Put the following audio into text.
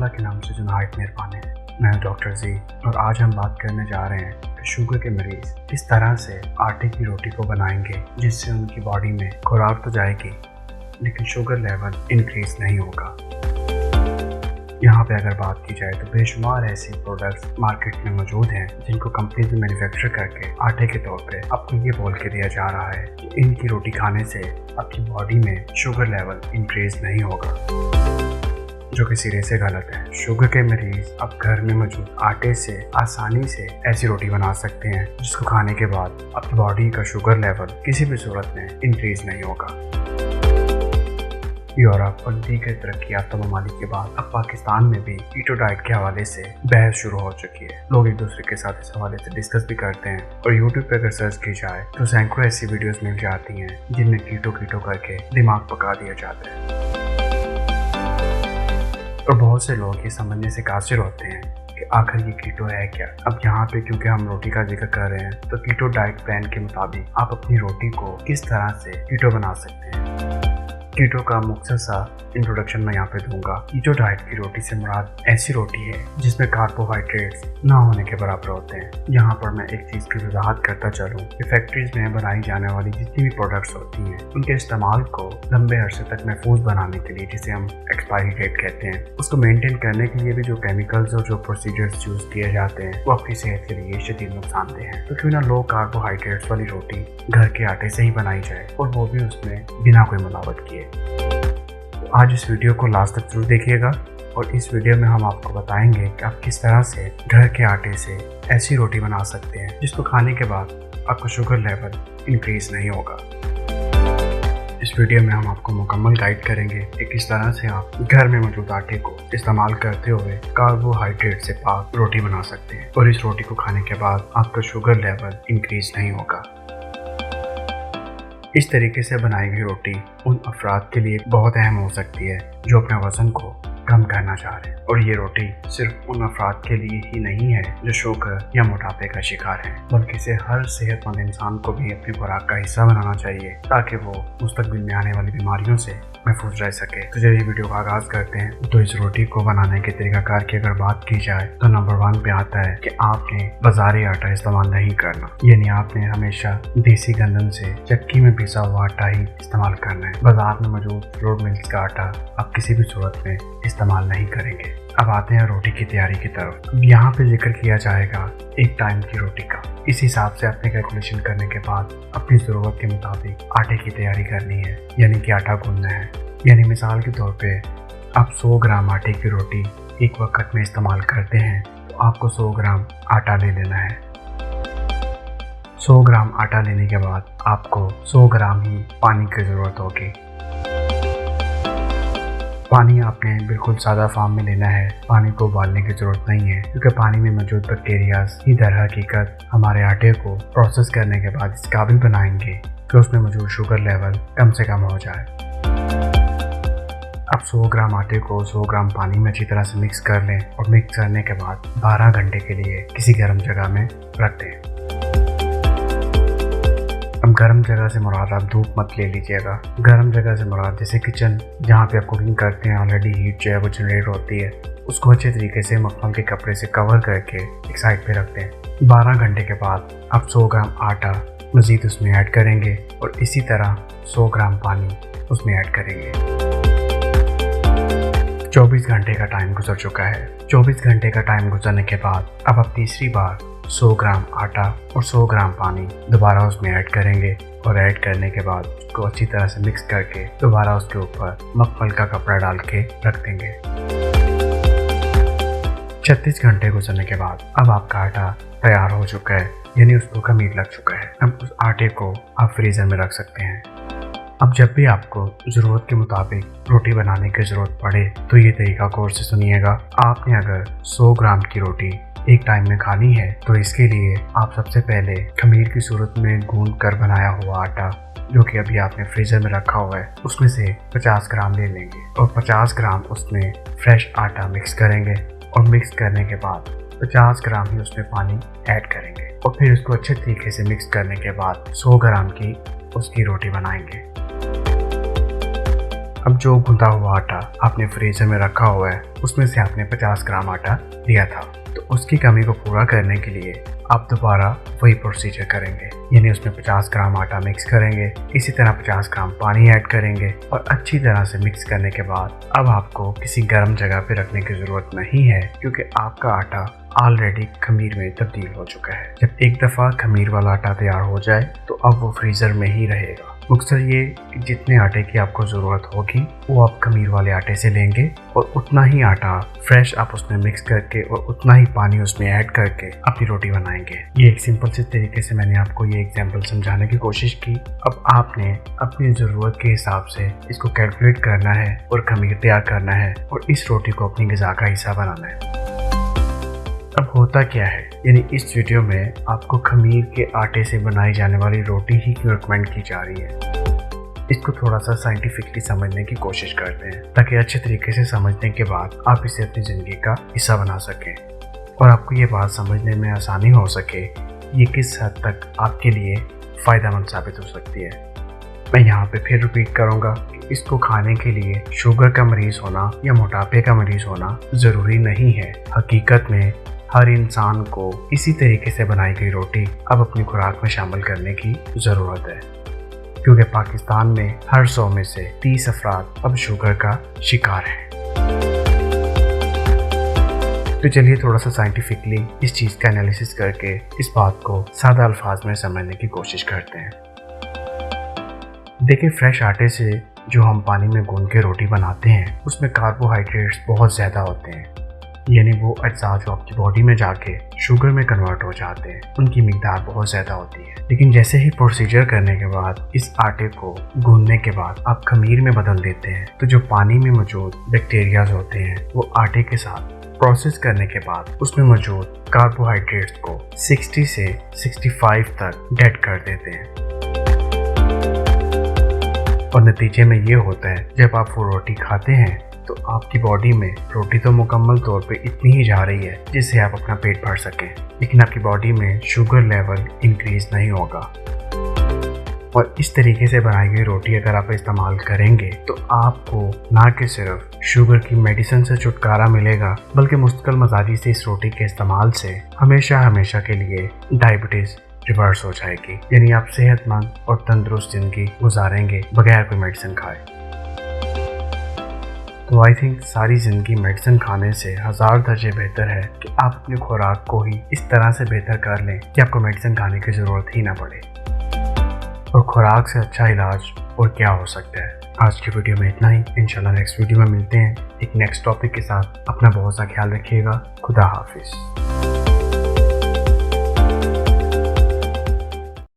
अल्लाह के नाम से जो नहायत मेहरबान है। मैं हूं डॉक्टर जी और आज हम बात करने जा रहे हैं कि शुगर के मरीज किस तरह से आटे की रोटी को बनाएंगे जिससे उनकी बॉडी में खुराक तो जाएगी लेकिन शुगर लेवल इंक्रीज नहीं होगा। यहाँ पे अगर बात की जाए तो बेशुमार ऐसी प्रोडक्ट्स मार्केट में मौजूद हैं जिनको कंपनीज में मैन्युफैक्चर करके आटे के तौर पे आपको ये बोल के दिया जा रहा है कि इनकी रोटी खाने से आपकी बॉडी में शुगर लेवल इंक्रीज नहीं होगा, जो कि सिरे से गलत है। शुगर के मरीज अब घर में मौजूद आटे से आसानी से ऐसी रोटी बना सकते हैं जिसको खाने के बाद आपकी बॉडी का शुगर लेवल किसी भी सूरत में इंक्रीज नहीं होगा। यूरोप और दीगर तरक्की याफ्ता ममालिक के बाद अब पाकिस्तान में भी कीटो डाइट के हवाले से बहस शुरू हो चुकी है। लोग एक दूसरे के साथ इस हवाले से डिस्कस भी करते हैं और यूट्यूब पे अगर सर्च की जाए तो सैकड़ों ऐसी वीडियोस मिल जाती हैं जिनमें कीटो करके दिमाग पका दिया जाता है और बहुत से लोग ये समझने से कासिर होते हैं कि आखिर ये कीटो है क्या। अब यहाँ पे क्योंकि हम रोटी का जिक्र कर रहे हैं तो कीटो डाइट प्लान के मुताबिक आप अपनी रोटी को किस तरह से कीटो बना सकते हैं। कीटो का मुख्तसर सा इंट्रोडक्शन मैं यहाँ पे दूंगा। कीटो डाइट की रोटी से मुराद ऐसी रोटी है जिसमें कार्बोहाइड्रेट्स ना होने के बराबर होते हैं। यहाँ पर मैं एक चीज़ की वजाहत करता चलूँ कि फैक्ट्रीज में बनाई जाने वाली जितनी भी प्रोडक्ट्स होती हैं उनके इस्तेमाल को लंबे अरसे तक महफूज बनाने के लिए, जिसे हम एक्सपायरी डेट कहते हैं, उसको मेनटेन करने के लिए भी जो केमिकल्स और जो प्रोसीजर्स यूज किए जाते हैं वो आपकी सेहत के लिए शदीद नुकसानदेह हैं। तो क्यों ना लो कार्बोहाइड्रेट्स वाली रोटी घर के आटे से ही बनाई जाए और वो भी उसमें बिना कोई मिलावट किए। आज इस वीडियो को लास्ट तक जरूर देखिएगा और इस वीडियो में हम आपको बताएंगे कि आप किस तरह से घर के आटे से ऐसी रोटी बना सकते हैं जिसको खाने के बाद आपका शुगर लेवल इंक्रीज नहीं होगा। इस वीडियो में हम आपको मुकम्मल गाइड करेंगे कि किस तरह से आप घर में मौजूद आटे को इस्तेमाल करते हुए कार्बोहाइड्रेट से पाक रोटी बना सकते हैं और इस रोटी को खाने के बाद आपका शुगर लेवल इंक्रीज नहीं होगा। इस तरीके से बनाई गई रोटी उन अफराद के लिए बहुत अहम हो सकती है जो अपने वजन को कम करना चाह रहे हैं और ये रोटी सिर्फ उन अफराद के लिए ही नहीं है जो शुगर या मोटापे का शिकार हैं, बल्कि इसे हर सेहतमंद इंसान को भी अपनी खुराक का हिस्सा बनाना चाहिए ताकि वो मुस्तकबिल में आने वाली बीमारियों से महफूज रह सके। तो चलिए वीडियो का आगाज करते हैं। तो इस रोटी को बनाने के तरीकाकार की अगर बात की जाए तो नंबर 1 पे आता है कि आपने बाजारी आटा इस्तेमाल नहीं करना, यानी आपने हमेशा देसी गंदम से चक्की में पिसा हुआ आटा ही इस्तेमाल करना है। बाजार में मौजूद फ्लोर मिल्स का आटा आप किसी भी सूरत में इस्तेमाल नहीं करेंगे। अब आते हैं रोटी की तैयारी की तरफ। अब यहाँ पे जिक्र किया जाएगा एक टाइम की रोटी का। इस हिसाब से आपने कैलकुलेशन करने के बाद अपनी ज़रूरत के मुताबिक आटे की तैयारी करनी है, यानी कि आटा गूंदना है। यानी मिसाल के तौर पे आप 100 ग्राम आटे की रोटी एक वक्त में इस्तेमाल करते हैं तो आपको 100 ग्राम आटा ले लेना है। 100 ग्राम आटा लेने के बाद आपको 100 ग्राम ही पानी की ज़रूरत होगी। पानी आपने बिल्कुल सादा फॉर्म में लेना है, पानी को उबालने की ज़रूरत नहीं है क्योंकि पानी में मौजूद बैक्टीरियाज ही दर हकीकत हमारे आटे को प्रोसेस करने के बाद इस काबिल बनाएंगे कि उसमें मौजूद शुगर लेवल कम से कम हो जाए। अब 100 ग्राम आटे को 100 ग्राम पानी में अच्छी तरह से मिक्स कर लें और मिक्स करने के बाद 12 घंटे के लिए किसी गर्म जगह में रख दें। अब गर्म जगह से मुराद आप धूप मत ले लीजिएगा। गर्म जगह से मुराद जैसे किचन जहाँ पे आप कुकिंग करते हैं, ऑलरेडी हीट जो है वो जनरेट होती है, उसको अच्छे तरीके से मखमल के कपड़े से कवर करके एक साइड पे रख दें। 12 घंटे के बाद आप 100 ग्राम आटा मज़ीद उसमें ऐड करेंगे और इसी तरह 100 ग्राम पानी उसमें ऐड करेंगे। 24 घंटे का टाइम गुजर चुका है। 24 घंटे का टाइम गुजरने के बाद अब आप तीसरी बार 100 ग्राम आटा और 100 ग्राम पानी दोबारा उसमें ऐड करेंगे और ऐड करने के बाद उसको अच्छी तरह से मिक्स करके दोबारा उसके ऊपर मखमल का कपड़ा डाल के रख देंगे। 36 घंटे गुजरने के बाद अब आपका आटा तैयार हो चुका है, यानी उसको खमीर लग चुका है। अब उस आटे को आप फ्रीजर में रख सकते हैं। अब जब भी आपको ज़रूरत के मुताबिक रोटी बनाने की ज़रूरत पड़े तो ये तरीका गौर से सुनिएगा। आपने अगर 100 ग्राम की रोटी एक टाइम में खानी है तो इसके लिए आप सबसे पहले खमीर की सूरत में गूंद कर बनाया हुआ आटा जो कि अभी आपने फ्रीजर में रखा हुआ है उसमें से 50 ग्राम ले लेंगे और 50 ग्राम उसमें फ्रेश आटा मिक्स करेंगे और मिक्स करने के बाद 50 ग्राम ही उसमें पानी ऐड करेंगे और फिर उसको अच्छे तरीके से मिक्स करने के बाद 100 ग्राम की उसकी रोटी बनाएंगे। अब जो गूंदा हुआ आटा आपने फ्रीजर में रखा हुआ है उसमें से आपने 50 ग्राम आटा लिया था, तो उसकी कमी को पूरा करने के लिए आप दोबारा वही प्रोसीजर करेंगे, यानी उसमें 50 ग्राम आटा मिक्स करेंगे, इसी तरह 50 ग्राम पानी ऐड करेंगे और अच्छी तरह से मिक्स करने के बाद अब आपको किसी गर्म जगह पे रखने की जरूरत नहीं है, क्योंकि आपका आटा ऑलरेडी खमीर में तब्दील हो चुका है। जब एक दफ़ा खमीर वाला आटा तैयार हो जाए तो अब वो फ्रीज़र में ही रहेगा। मकसद ये कि जितने आटे की आपको ज़रूरत होगी वो आप खमीर वाले आटे से लेंगे और उतना ही आटा फ्रेश आप उसमें मिक्स करके और उतना ही पानी उसमें ऐड करके अपनी रोटी बनाएंगे। ये एक सिंपल से तरीके से मैंने आपको ये एग्जांपल समझाने की कोशिश की। अब आपने अपनी ज़रूरत के हिसाब से इसको कैलकुलेट करना है और खमीर तैयार करना है और इस रोटी को अपनी ग़िज़ा का हिस्सा बनाना है। अब होता क्या है, यानी इस वीडियो में आपको खमीर के आटे से बनाई जाने वाली रोटी ही क्यों रिकमेंड की जा रही है, इसको थोड़ा सा साइंटिफिकली समझने की कोशिश करते हैं, ताकि अच्छे तरीके से समझने के बाद आप इसे अपनी ज़िंदगी का हिस्सा बना सकें और आपको ये बात समझने में आसानी हो सके ये किस हद तक आपके लिए फ़ायदेमंद साबित हो सकती है। मैं यहाँ पे फिर रिपीट करूँगा कि इसको खाने के लिए शुगर का मरीज़ होना या मोटापे का मरीज़ होना ज़रूरी नहीं है। हकीकत में हर इंसान को इसी तरीके से बनाई गई रोटी अब अपनी खुराक में शामिल करने की ज़रूरत है, क्योंकि पाकिस्तान में हर 100 में से 30 अफराद अब शुगर का शिकार हैं। तो चलिए थोड़ा सा साइंटिफिकली इस चीज़ का एनालिसिस करके इस बात को सादा अल्फाज में समझने की कोशिश करते हैं। देखिए, फ्रेश आटे से जो हम पानी में गूंद के रोटी बनाते हैं उसमें कार्बोहाइड्रेट्स बहुत ज़्यादा होते हैं, यानी वो अज्जा जो आपकी बॉडी में जाके शुगर में कन्वर्ट हो जाते हैं उनकी मिकदार बहुत ज़्यादा होती है। लेकिन जैसे ही प्रोसीजर करने के बाद इस आटे को गूंदने के बाद आप खमीर में बदल देते हैं, तो जो पानी में मौजूद बैक्टीरियाज होते हैं वो आटे के साथ प्रोसेस करने के बाद उसमें मौजूद कार्बोहाइड्रेट्स को 60 से 65 तक डेड कर देते हैं और नतीजे में ये होता है जब आप वो रोटी खाते हैं तो आपकी बॉडी में रोटी तो मुकम्मल तौर पे इतनी ही जा रही है जिससे आप अपना पेट भर सकें, लेकिन आपकी बॉडी में शुगर लेवल इंक्रीज नहीं होगा। और इस तरीके से बनाई गई रोटी अगर आप इस्तेमाल करेंगे तो आपको ना कि सिर्फ शुगर की मेडिसिन से छुटकारा मिलेगा, बल्कि मुस्तकिल मजाजी से इस रोटी के इस्तेमाल से हमेशा हमेशा के लिए डायबिटीज़ रिवर्स हो जाएगी, यानी आप सेहतमंद और तंदुरुस्त ज़िंदगी गुजारेंगे बगैर कोई मेडिसिन खाए। तो आई थिंक सारी ज़िंदगी मेडिसिन खाने से 1000 दर्जे बेहतर है कि आप अपनी खुराक को ही इस तरह से बेहतर कर लें कि आपको मेडिसिन खाने की ज़रूरत ही ना पड़े। और खुराक से अच्छा इलाज और क्या हो सकता है। आज की वीडियो में इतना ही, इंशाल्लाह नेक्स्ट वीडियो में मिलते हैं एक नेक्स्ट टॉपिक के साथ। अपना बहुत सा ख्याल रखिएगा। खुदा हाफिज़।